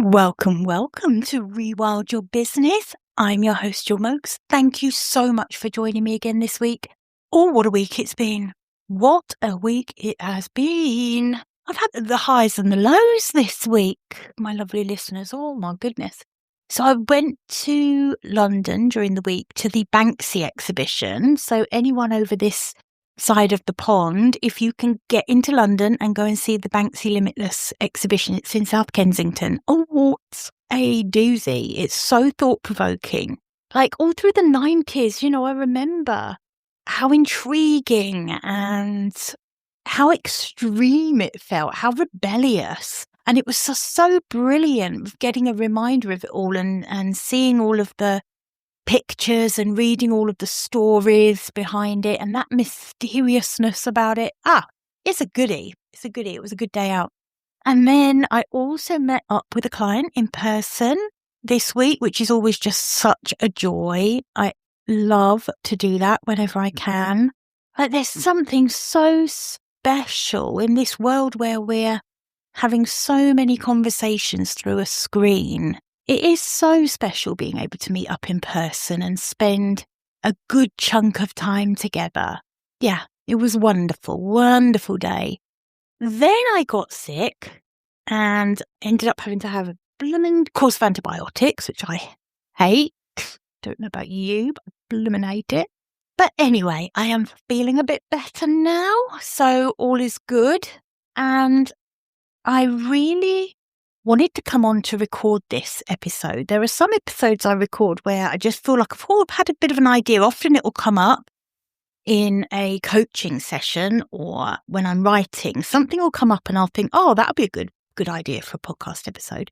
Welcome to Rewild Your Business. I'm your host, Your Mokes. Thank you so much for joining me again this week. Oh, what a week it's been. What a week it has been. I've had the highs and the lows this week, my lovely listeners. Oh, my goodness. So I went to London during the week to the Banksy exhibition. So anyone over this side of the pond, if you can get into London and go and see the Banksy Limitless exhibition, it's in South Kensington. Oh, it's a doozy. It's so thought-provoking. Like all through the 90s, I remember how intriguing and how extreme it felt, how rebellious. And it was so brilliant getting a reminder of it all and seeing all of the pictures and reading all of the stories behind it and that mysteriousness about it. It's a goodie. It was a good day out. And then I also met up with a client in person this week, which is always just such a joy. I love to do that whenever I can. Like there's something so special in this world where we're having so many conversations through a screen. It is so special being able to meet up in person and spend a good chunk of time together. Yeah, it was wonderful day. Then I got sick and ended up having to have a blooming course of antibiotics, which I hate. Don't know about you, but I blooming hate it. But anyway, I am feeling a bit better now, so all is good. And I really wanted to come on to record this episode. There are some episodes I record where I just feel like I've had a bit of an idea. Often it will come up in a coaching session or when I'm writing. Something will come up and I'll think, that would be a good idea for a podcast episode.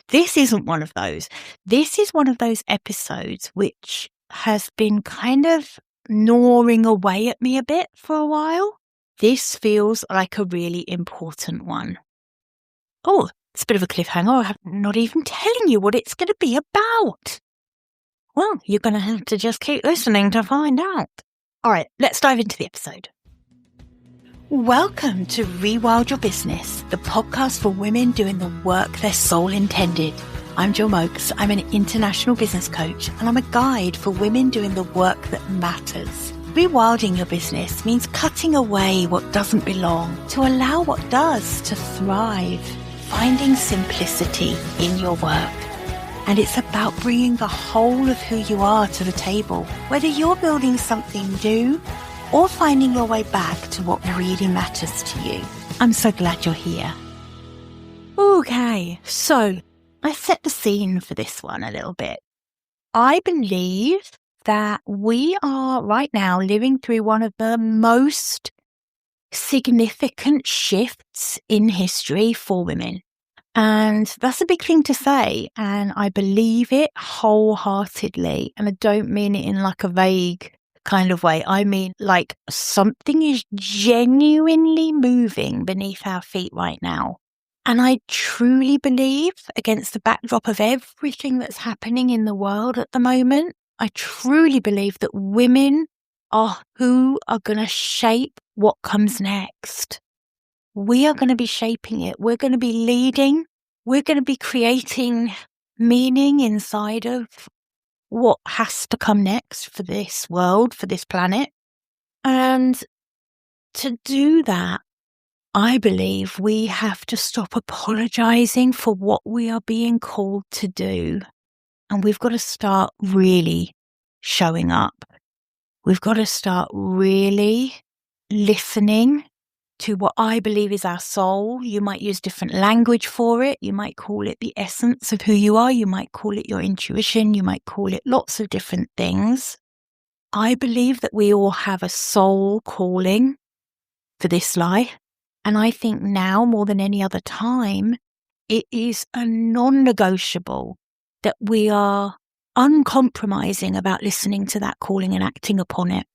This isn't one of those. This is one of those episodes which has been kind of gnawing away at me a bit for a while. This feels like a really important one. Oh, it's a bit of a cliffhanger. I'm not even telling you what it's going to be about. Well, you're going to have to just keep listening to find out. All right, let's dive into the episode. Welcome to Rewild Your Business, the podcast for women doing the work their soul intended. I'm Jo Mokes. I'm an international business coach, and I'm a guide for women doing the work that matters. Rewilding your business means cutting away what doesn't belong to allow what does to thrive. Finding simplicity in your work. And it's about bringing the whole of who you are to the table, whether you're building something new or finding your way back to what really matters to you. I'm so glad you're here. Okay, so I set the scene for this one a little bit. I believe that we are right now living through one of the most significant shifts in history for women. And that's a big thing to say. And I believe it wholeheartedly. And I don't mean it in like a vague kind of way. I mean like something is genuinely moving beneath our feet right now. And I truly believe, against the backdrop of everything that's happening in the world at the moment, I truly believe that women are who are going to shape what comes next. We are going to be shaping it. We're going to be leading. We're going to be creating meaning inside of what has to come next for this world, for this planet. And to do that, I believe we have to stop apologizing for what we are being called to do. And we've got to start really showing up. We've got to start really listening to what I believe is our soul. You might use different language for it. You might call it the essence of who you are. You might call it your intuition. You might call it lots of different things. I believe that we all have a soul calling for this life. And I think now more than any other time, it is a non-negotiable that we are uncompromising about listening to that calling and acting upon it.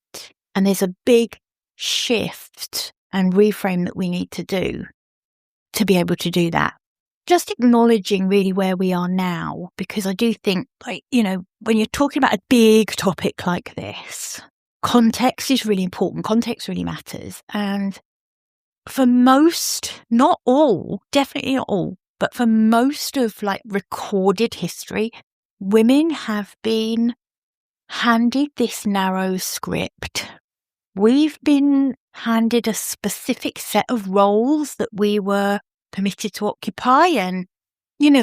And there's a big shift and reframe that we need to do to be able to do that. Just acknowledging really where we are now, because I do think, when you're talking about a big topic like this, context is really important. Context really matters. And for most, not all, definitely not all, but for most of recorded history, women have been handed this narrow script. We've been handed a specific set of roles that we were permitted to occupy. And,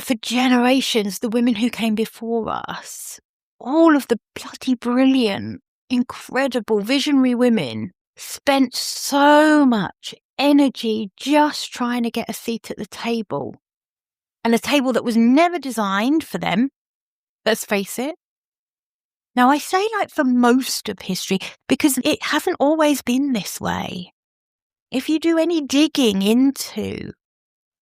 for generations, the women who came before us, all of the bloody brilliant, incredible, visionary women spent so much energy just trying to get a seat at the table. And a table that was never designed for them, let's face it. Now, I say for most of history because it hasn't always been this way. If you do any digging into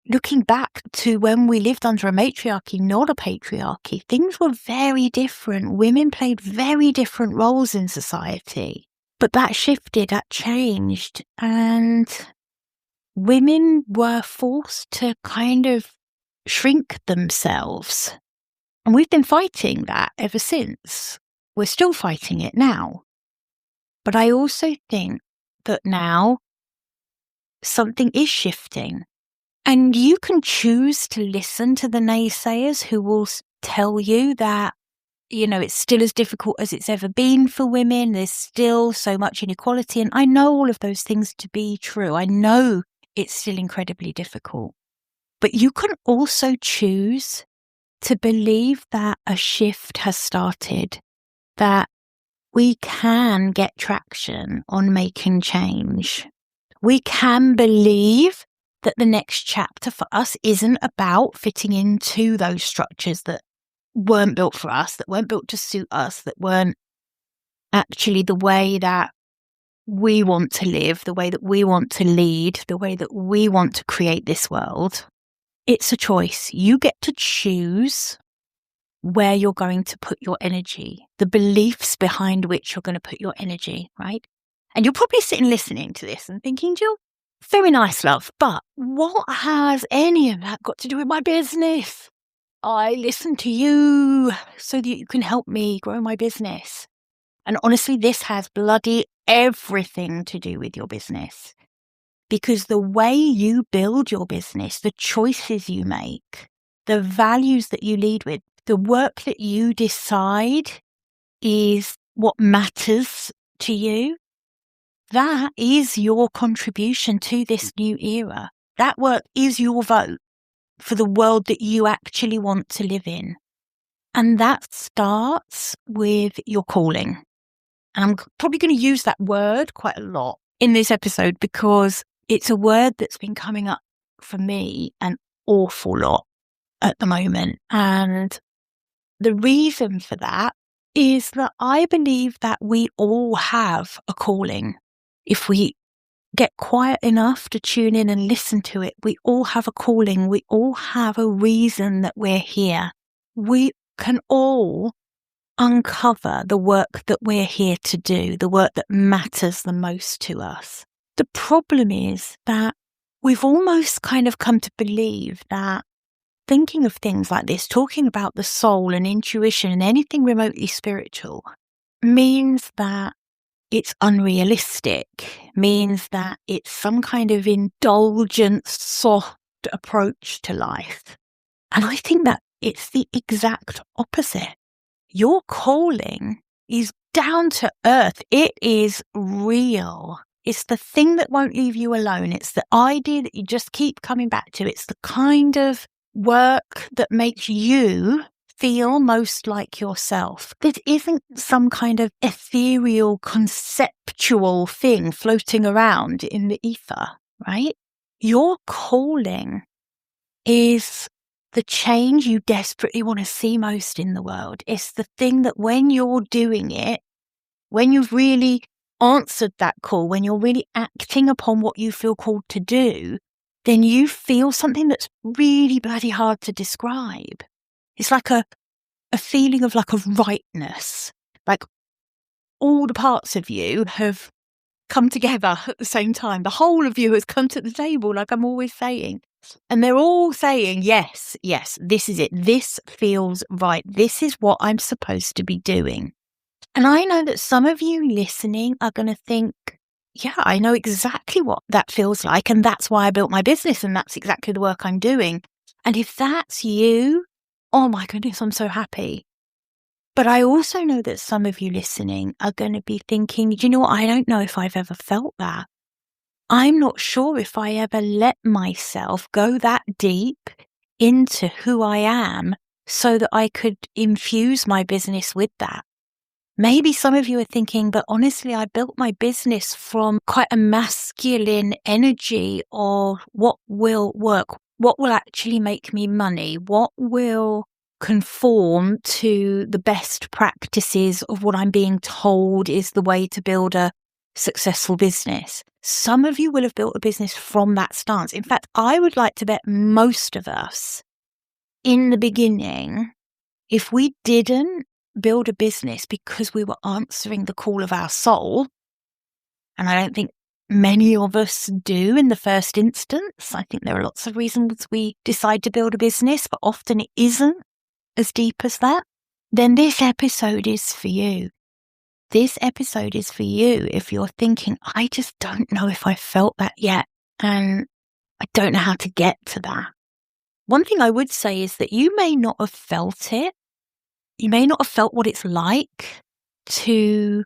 looking back to when we lived under a matriarchy, not a patriarchy, things were very different. Women played very different roles in society. But that shifted, that changed, and women were forced to kind of shrink themselves. And we've been fighting that ever since. We're still fighting it now. But I also think that now something is shifting. And you can choose to listen to the naysayers who will tell you that, it's still as difficult as it's ever been for women. There's still so much inequality. And I know all of those things to be true. I know it's still incredibly difficult. But you can also choose to believe that a shift has started, that we can get traction on making change. We can believe that the next chapter for us isn't about fitting into those structures that weren't built for us, that weren't built to suit us, that weren't actually the way that we want to live, the way that we want to lead, the way that we want to create this world. It's a choice. You get to choose where you're going to put your energy, the beliefs behind which you're going to put your energy, right? And you're probably sitting listening to this and thinking, Jill, very nice, love, but what has any of that got to do with my business? I listen to you so that you can help me grow my business. And honestly, this has bloody everything to do with your business. Because the way you build your business, the choices you make, the values that you lead with, the work that you decide is what matters to you. That is your contribution to this new era. That work is your vote for the world that you actually want to live in. And that starts with your calling. And I'm probably going to use that word quite a lot in this episode because it's a word that's been coming up for me an awful lot at the moment. And the reason for that is that I believe that we all have a calling. If we get quiet enough to tune in and listen to it, we all have a calling. We all have a reason that we're here. We can all uncover the work that we're here to do, the work that matters the most to us. The problem is that we've almost kind of come to believe that thinking of things like this, talking about the soul and intuition and anything remotely spiritual, means that it's unrealistic, means that it's some kind of indulgent, soft approach to life. And I think that it's the exact opposite. Your calling is down to earth. It is real. It's the thing that won't leave you alone. It's the idea that you just keep coming back to. It's the kind of work that makes you feel most like yourself. This isn't some kind of ethereal, conceptual thing floating around in the ether, right? Your calling is the change you desperately want to see most in the world. It's the thing that when you're doing it, when you've really answered that call, when you're really acting upon what you feel called to do, then you feel something that's really bloody hard to describe. It's like a feeling of like a rightness, like all the parts of you have come together at the same time. The whole of you has come to the table, like I'm always saying. And they're all saying, yes, this is it. This feels right. This is what I'm supposed to be doing. And I know that some of you listening are going to think, yeah, I know exactly what that feels like. And that's why I built my business. And that's exactly the work I'm doing. And if that's you, oh my goodness, I'm so happy. But I also know that some of you listening are going to be thinking, do you know what? I don't know if I've ever felt that. I'm not sure if I ever let myself go that deep into who I am so that I could infuse my business with that. Maybe some of you are thinking, but honestly, I built my business from quite a masculine energy of what will work, what will actually make me money, what will conform to the best practices of what I'm being told is the way to build a successful business. Some of you will have built a business from that stance. In fact, I would like to bet most of us in the beginning, if we didn't build a business because we were answering the call of our soul, and I don't think many of us do in the first instance. I think there are lots of reasons we decide to build a business, but often it isn't as deep as that. Then this episode is for you. This episode is for you if you're thinking, I just don't know if I felt that yet, and I don't know how to get to that. One thing I would say is that you may not have felt it. You may not have felt what it's like to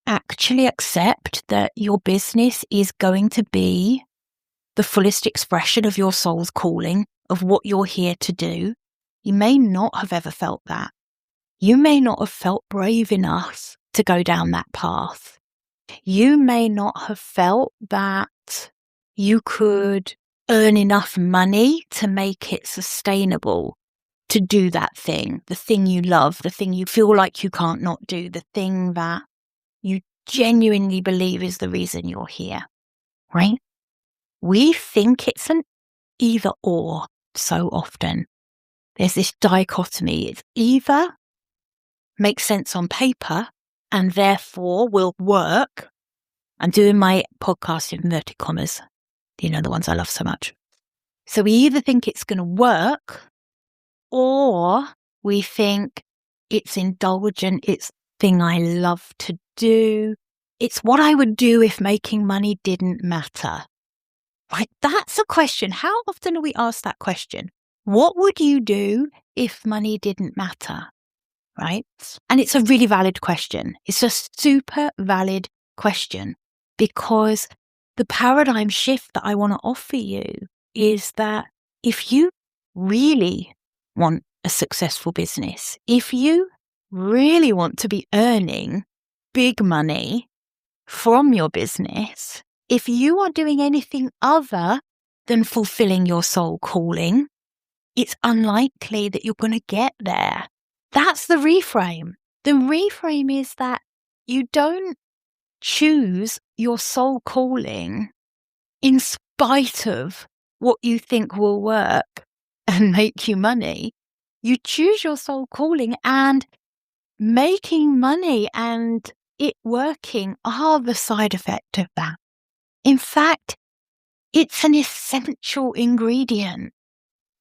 actually accept that your business is going to be the fullest expression of your soul's calling, of what you're here to do. You may not have ever felt that. You may not have felt brave enough to go down that path. You may not have felt that you could earn enough money to make it sustainable to do that thing, the thing you love, the thing you feel like you can't not do, the thing that you genuinely believe is the reason you're here, right? We think it's an either or so often. There's this dichotomy. It's either makes sense on paper and therefore will work. I'm doing my podcast in inverted commas, you know, the ones I love so much. So we either think it's going to work, or we think it's indulgent, it's the thing I love to do. It's what I would do if making money didn't matter. Right? That's a question. How often do we ask that question? What would you do if money didn't matter? Right? And it's a really valid question. It's a super valid question, because the paradigm shift that I want to offer you is that if you really want a successful business, if you really want to be earning big money from your business, if you are doing anything other than fulfilling your soul calling, it's unlikely that you're going to get there. That's the reframe. The reframe is that you don't choose your soul calling in spite of what you think will work and make you money. You choose your soul calling, and making money and it working are the side effect of that. In fact, it's an essential ingredient.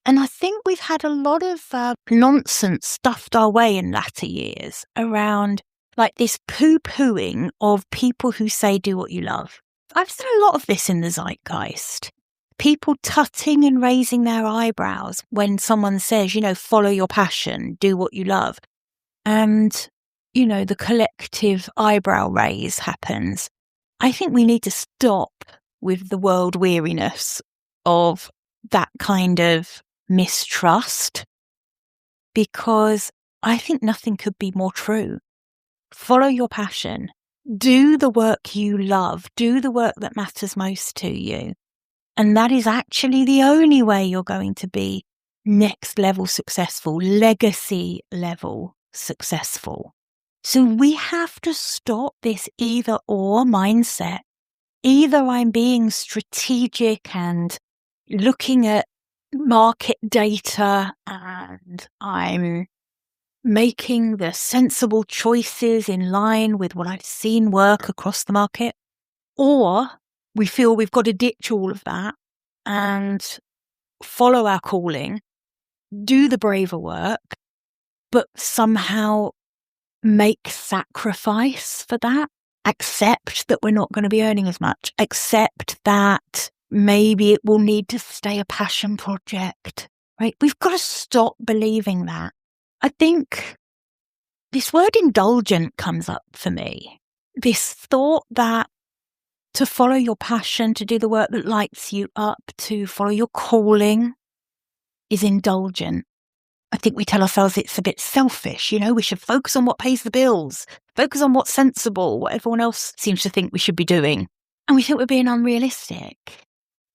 And I think we've had a lot of nonsense stuffed our way in latter years around like this poo-pooing of people who say do what you love. I've seen a lot of this in the zeitgeist. People tutting and raising their eyebrows when someone says, you know, follow your passion, do what you love. And, you know, the collective eyebrow raise happens. I think we need to stop with the world weariness of that kind of mistrust, because I think nothing could be more true. Follow your passion. Do the work you love. Do the work that matters most to you. And that is actually the only way you're going to be next level successful, legacy level successful. So we have to stop this either or mindset. Either I'm being strategic and looking at market data and I'm making the sensible choices in line with what I've seen work across the market, or we feel we've got to ditch all of that and follow our calling, do the braver work, but somehow make sacrifice for that, accept that we're not going to be earning as much, accept that maybe it will need to stay a passion project, right? We've got to stop believing that. I think this word indulgent comes up for me. This thought that to follow your passion, to do the work that lights you up, to follow your calling is indulgent. I think we tell ourselves it's a bit selfish, we should focus on what pays the bills, focus on what's sensible, what everyone else seems to think we should be doing. And we think we're being unrealistic.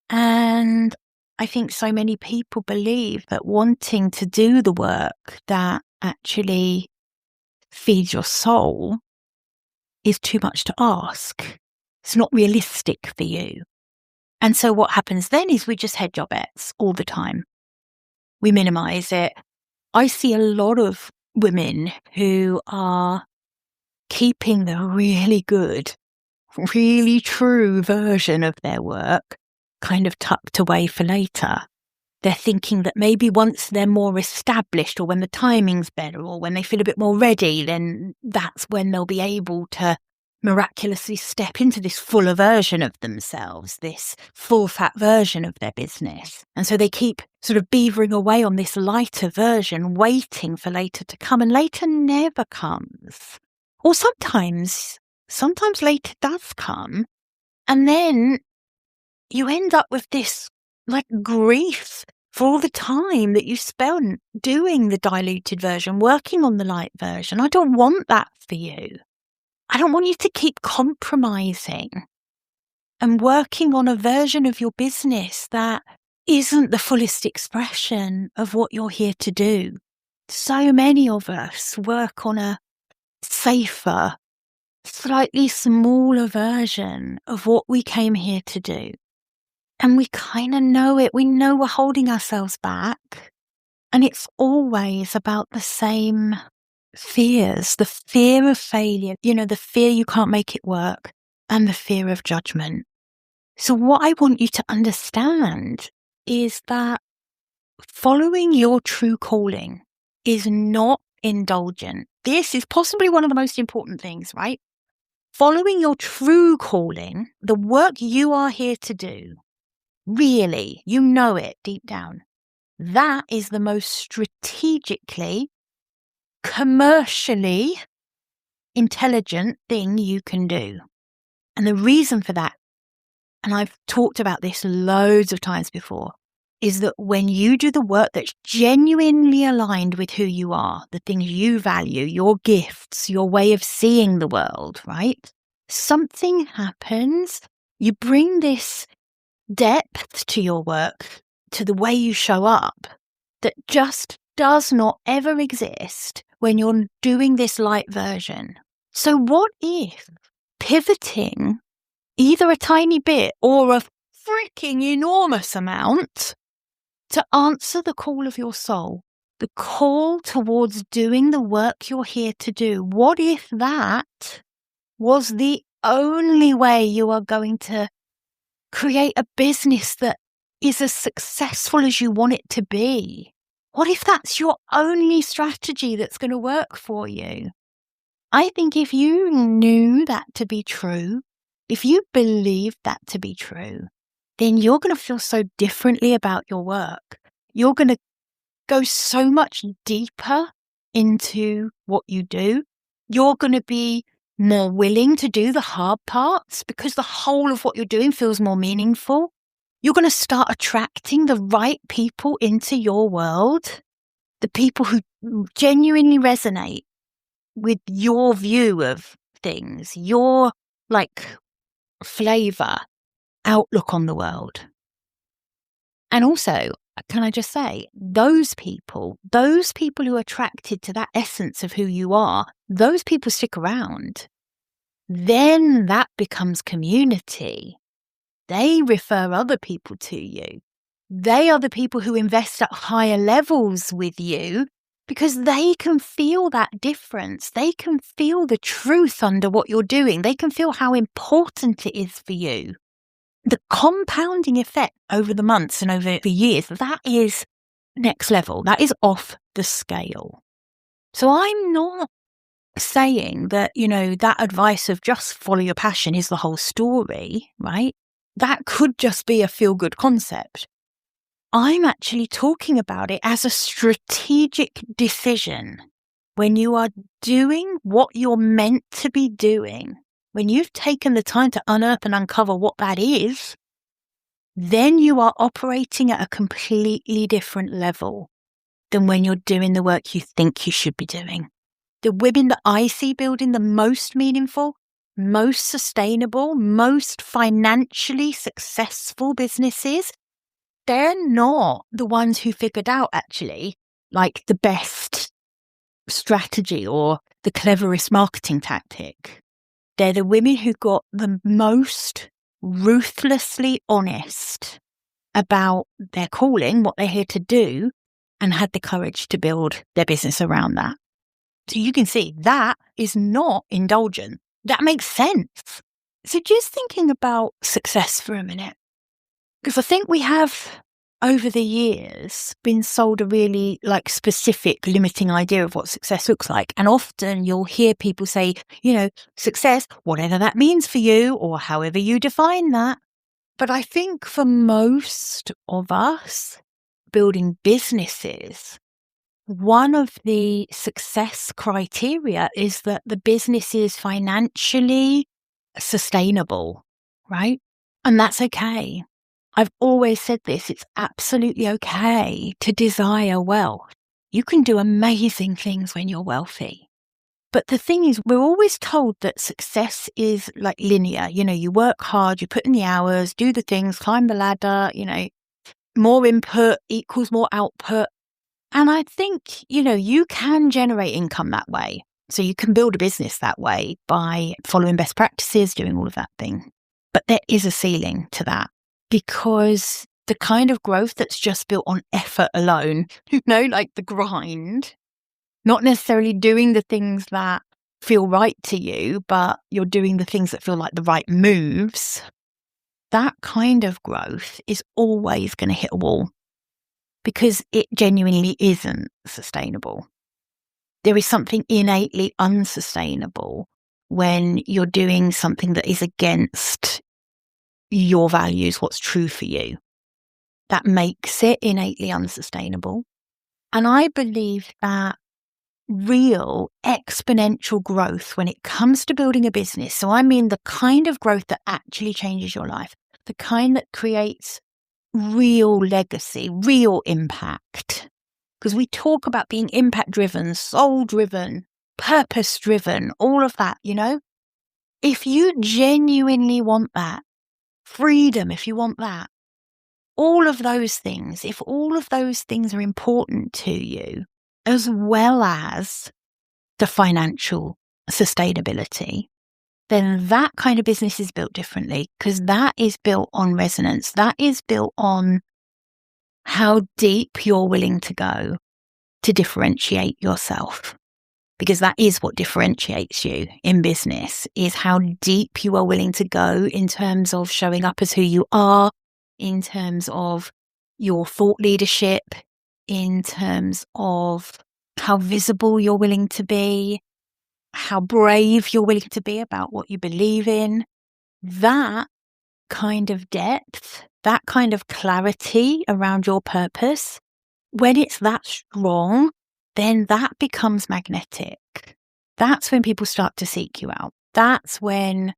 And I think so many people believe that wanting to do the work that actually feeds your soul is too much to ask. It's not realistic for you. And so what happens then is we just hedge our bets all the time. We minimize it. I see a lot of women who are keeping the really good, really true version of their work kind of tucked away for later. They're thinking that maybe once they're more established, or when the timing's better, or when they feel a bit more ready, then that's when they'll be able to miraculously step into this fuller version of themselves, this full fat version of their business. And so they keep sort of beavering away on this lighter version, waiting for later to come, and later never comes. Or sometimes later does come, and then you end up with this like grief for all the time that you spent doing the diluted version, working on the light version. I don't want that for you. I don't want you to keep compromising and working on a version of your business that isn't the fullest expression of what you're here to do. So many of us work on a safer, slightly smaller version of what we came here to do. And we kind of know it. We know we're holding ourselves back. And it's always about the same fears, the fear of failure, the fear you can't make it work, and the fear of judgment. So what I want you to understand is that following your true calling is not indulgent. This is possibly one of the most important things, right? Following your true calling, the work you are here to do, really, you know it deep down, that is the most strategically, commercially intelligent thing you can do. And the reason for that, and I've talked about this loads of times before, is that when you do the work that's genuinely aligned with who you are, the things you value, your gifts, your way of seeing the world, right? Something happens. You bring this depth to your work, to the way you show up, that just does not ever exist when you're doing this light version. So what if pivoting either a tiny bit or a freaking enormous amount to answer the call of your soul, the call towards doing the work you're here to do? What if that was the only way you are going to create a business that is as successful as you want it to be? What if that's your only strategy that's going to work for you? I think if you knew that to be true, if you believed that to be true, then you're going to feel so differently about your work. You're going to go so much deeper into what you do. You're going to be more willing to do the hard parts because the whole of what you're doing feels more meaningful. You're going to start attracting the right people into your world, the people who genuinely resonate with your view of things, your flavor, outlook on the world. And also, can I just say, those people who are attracted to that essence of who you are, those people stick around. Then that becomes community. They refer other people to you. They are the people who invest at higher levels with you because they can feel that difference. They can feel the truth under what you're doing. They can feel how important it is for you. The compounding effect over the months and over the years, that is next level. That is off the scale. So I'm not saying that, that advice of just follow your passion is the whole story, right? That could just be a feel-good concept. I'm actually talking about it as a strategic decision. When you are doing what you're meant to be doing, when you've taken the time to unearth and uncover what that is, then you are operating at a completely different level than when you're doing the work you think you should be doing. The women that I see building the most meaningful, most sustainable, most financially successful businesses, they're not the ones who figured out actually like the best strategy or the cleverest marketing tactic. They're the women who got the most ruthlessly honest about their calling, what they're here to do, and had the courage to build their business around that. So you can see that is not indulgent. That makes sense. So just thinking about success for a minute, because I think we have over the years been sold a really like specific limiting idea of what success looks like. And often you'll hear people say, success, whatever that means for you or however you define that. But I think for most of us building businesses, one of the success criteria is that the business is financially sustainable, right? And that's okay. I've always said this, it's absolutely okay to desire wealth. You can do amazing things when you're wealthy. But the thing is, we're always told that success is like linear. You work hard, you put in the hours, do the things, climb the ladder, more input equals more output. And I think, you can generate income that way. So you can build a business that way by following best practices, doing all of that thing. But there is a ceiling to that because the kind of growth that's just built on effort alone, like the grind, not necessarily doing the things that feel right to you, but you're doing the things that feel like the right moves, that kind of growth is always going to hit a wall because it genuinely isn't sustainable. There is something innately unsustainable when you're doing something that is against your values, what's true for you. That makes it innately unsustainable. And I believe that real exponential growth when it comes to building a business, so I mean the kind of growth that actually changes your life, the kind that creates real legacy, real impact. Because we talk about being impact-driven, soul-driven, purpose-driven, all of that, If you genuinely want that, freedom, if you want that, all of those things, if all of those things are important to you, as well as the financial sustainability, then that kind of business is built differently because that is built on resonance. That is built on how deep you're willing to go to differentiate yourself. Because that is what differentiates you in business, is how deep you are willing to go in terms of showing up as who you are, in terms of your thought leadership, in terms of how visible you're willing to be, how brave you're willing to be about what you believe in. That kind of depth, that kind of clarity around your purpose, when it's that strong, then that becomes magnetic. That's when people start to seek you out. That's when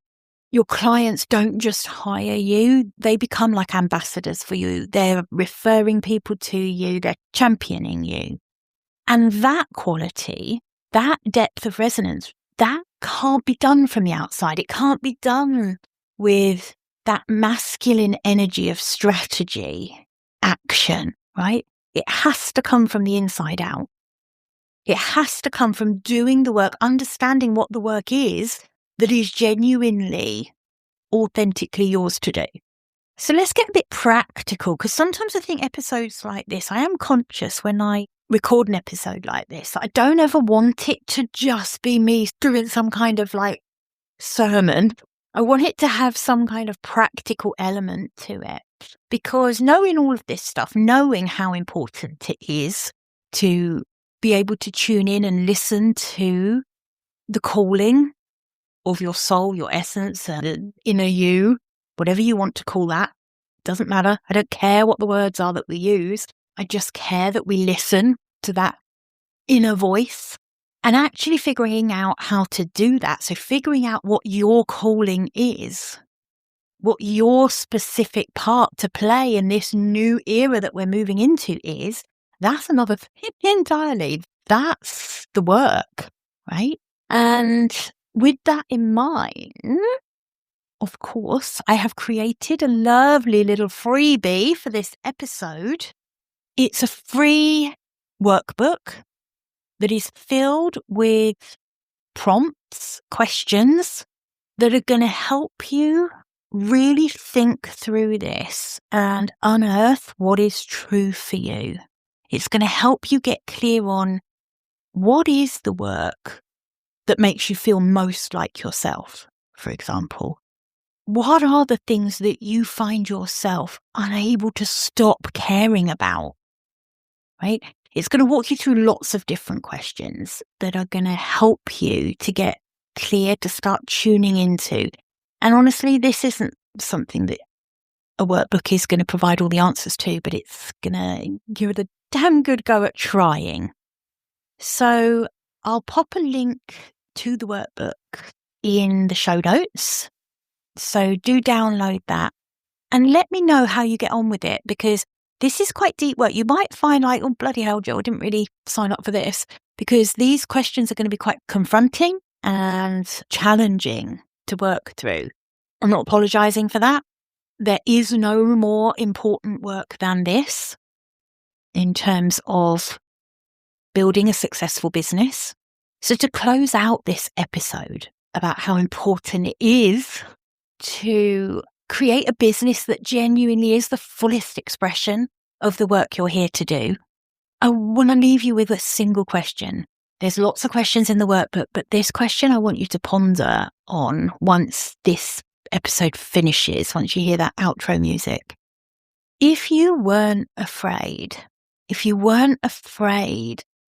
your clients don't just hire you, they become like ambassadors for you. They're referring people to you, they're championing you. And that quality, that depth of resonance, that can't be done from the outside. It can't be done with that masculine energy of strategy, action, right? It has to come from the inside out. It has to come from doing the work, understanding what the work is that is genuinely, authentically yours to do. So let's get a bit practical, because sometimes I think episodes like this, I am conscious when I record an episode like this, I don't ever want it to just be me doing some kind of like sermon. I want it to have some kind of practical element to it, because knowing all of this stuff, knowing how important it is to be able to tune in and listen to the calling of your soul, your essence, the inner you, whatever you want to call that, Doesn't matter. I don't care what the words are that we use. I just care that we listen to that inner voice and actually figuring out how to do that. So figuring out what your calling is, what your specific part to play in this new era that we're moving into is, that's another thing entirely. That's the work, right? And with that in mind, of course, I have created a lovely little freebie for this episode. It's a free workbook that is filled with prompts, questions that are going to help you really think through this and unearth what is true for you. It's going to help you get clear on what is the work that makes you feel most like yourself, for example. What are the things that you find yourself unable to stop caring about, right? It's going to walk you through lots of different questions that are going to help you to get clear, to start tuning into. And honestly, this isn't something that a workbook is going to provide all the answers to, but it's going to give it a damn good go at trying. So I'll pop a link to the workbook in the show notes. So do download that and let me know how you get on with it, because this is quite deep work. You might find like, oh, bloody hell, Joe, I didn't really sign up for this, because these questions are going to be quite confronting and challenging to work through. I'm not apologising for that. There is no more important work than this in terms of building a successful business. So to close out this episode about how important it is to create a business that genuinely is the fullest expression of the work you're here to do, I want to leave you with a single question. There's lots of questions in the workbook, but this question I want you to ponder on once this episode finishes, once you hear that outro music. If you weren't afraid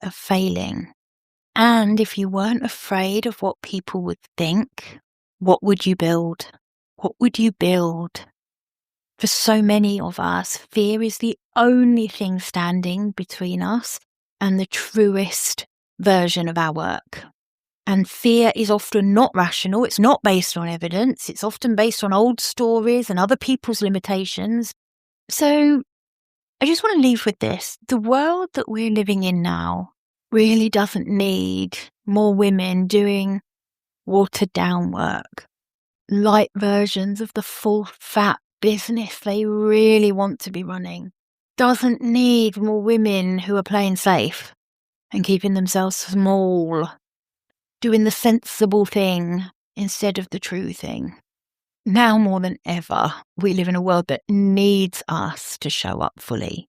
of failing, and if you weren't afraid of what people would think, what would you build? What would you build? For so many of us, fear is the only thing standing between us and the truest version of our work. And fear is often not rational. It's not based on evidence. It's often based on old stories and other people's limitations. So I just want to leave with this. The world that we're living in now really doesn't need more women doing watered down work, light versions of the full fat business they really want to be running. Doesn't need more women who are playing safe and keeping themselves small, doing the sensible thing instead of the true thing. Now more than ever, we live in a world that needs us to show up fully,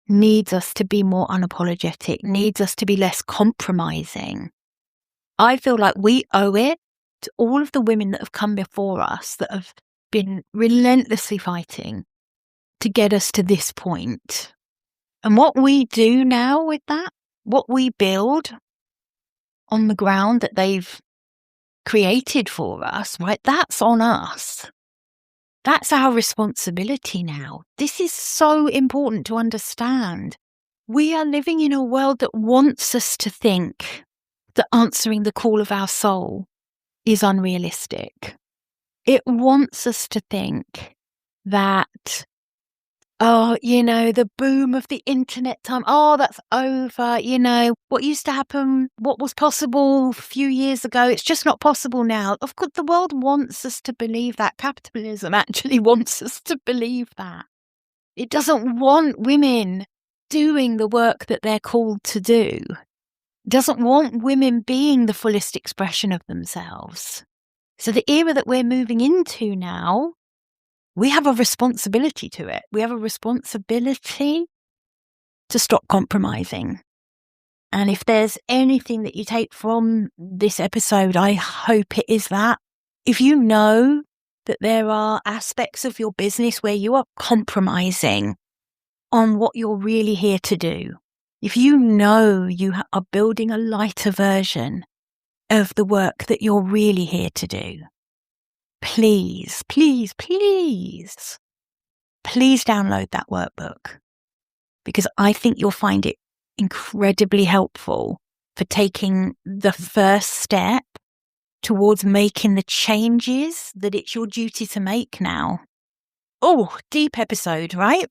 needs us to be more unapologetic, needs us to be less compromising. I feel like we owe it to all of the women that have come before us, that have been relentlessly fighting to get us to this point. And what we do now with that, what we build on the ground that they've created for us, right? That's on us. That's our responsibility now. This is so important to understand. We are living in a world that wants us to think that answering the call of our soul is unrealistic. It wants us to think that, the boom of the internet time, that's over. What used to happen, what was possible a few years ago, it's just not possible now. Of course, the world wants us to believe that. Capitalism actually wants us to believe that. It doesn't want women doing the work that they're called to do. It doesn't want women being the fullest expression of themselves. So the era that we're moving into now, we have a responsibility to it. We have a responsibility to stop compromising. And if there's anything that you take from this episode, I hope it is that. If you know that there are aspects of your business where you are compromising on what you're really here to do, if you know you are building a lighter version of the work that you're really here to do, please, please, please please download that workbook because I think you'll find it incredibly helpful for taking the first step towards making the changes that it's your duty to make now. Oh, deep episode, right?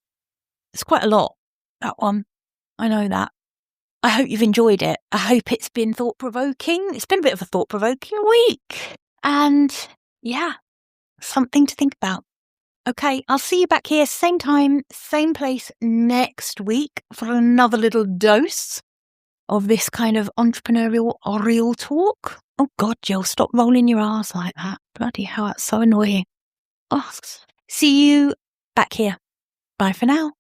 It's quite a lot, that one. I know that. I hope you've enjoyed it. I hope it's been thought-provoking. It's been a bit of a thought-provoking week. And yeah, something to think about. Okay, I'll see you back here, same time, same place next week for another little dose of this kind of entrepreneurial real talk. Oh God, Jill, stop rolling your R's like that. Bloody hell, that's so annoying. Oh, see you back here. Bye for now.